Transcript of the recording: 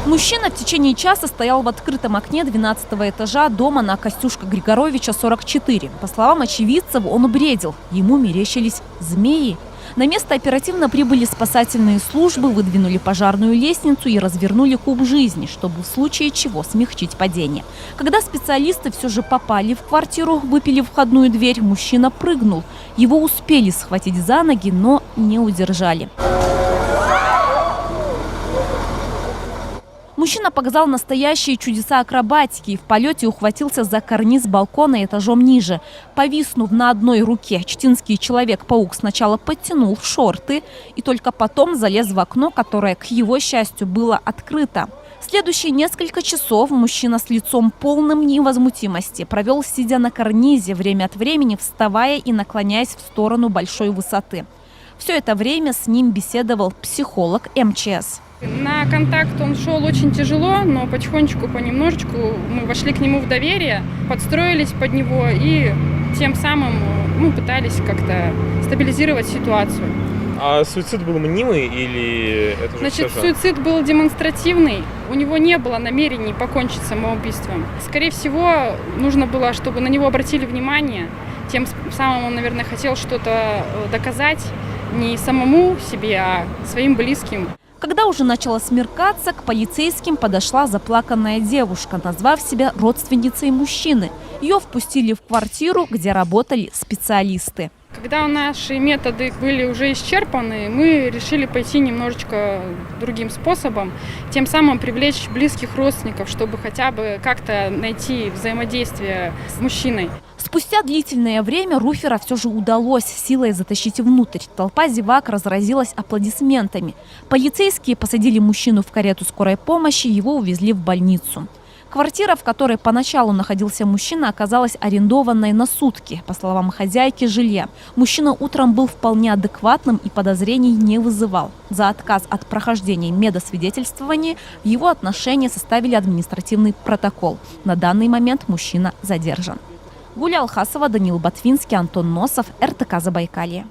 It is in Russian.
Мужчина в течение часа стоял в открытом окне 12-го этажа дома на Костюшка-Григоровича, 44. По словам очевидцев, он бредил. Ему мерещились змеи. На место оперативно прибыли спасательные службы, выдвинули пожарную лестницу и развернули куб жизни, чтобы в случае чего смягчить падение. Когда специалисты все же попали в квартиру, выпили входную дверь, мужчина прыгнул. Его успели схватить за ноги, но не удержали. Мужчина показал настоящие чудеса акробатики и в полете ухватился за карниз балкона этажом ниже. Повиснув на одной руке, читинский Человек-паук сначала подтянул шорты и только потом залез в окно, которое, к его счастью, было открыто. Следующие несколько часов мужчина с лицом полным невозмутимости провел, сидя на карнизе, время от времени вставая и наклоняясь в сторону большой высоты. Все это время с ним беседовал психолог МЧС. На контакт он шел очень тяжело, но потихонечку, понемножечку мы вошли к нему в доверие, подстроились под него и тем самым пытались как-то стабилизировать ситуацию. А суицид был мнимый или это же Значит, все же? суицид был демонстративный, у него не было намерений покончить самоубийством. Скорее всего, нужно было, чтобы на него обратили внимание, тем самым он, наверное, хотел что-то доказать не самому себе, а своим близким. Когда уже начало смеркаться, к полицейским подошла заплаканная девушка, назвав себя родственницей мужчины. Ее впустили в квартиру, где работали специалисты. Когда наши методы были уже исчерпаны, мы решили пойти немножечко другим способом, тем самым привлечь близких родственников, чтобы хотя бы как-то найти взаимодействие с мужчиной. Спустя длительное время Руфера все же удалось силой затащить внутрь. Толпа зевак разразилась аплодисментами. Полицейские посадили мужчину в карету скорой помощи, его увезли в больницу. Квартира, в которой поначалу находился мужчина, оказалась арендованной на сутки, по словам хозяйки жилья. Мужчина утром был вполне адекватным и подозрений не вызывал. За отказ от прохождения медосвидетельствования в его отношении составили административный протокол. На данный момент мужчина задержан. Гуля Алхасова, Даниил Ботвинский, Антон Носов, РТК Забайкалье.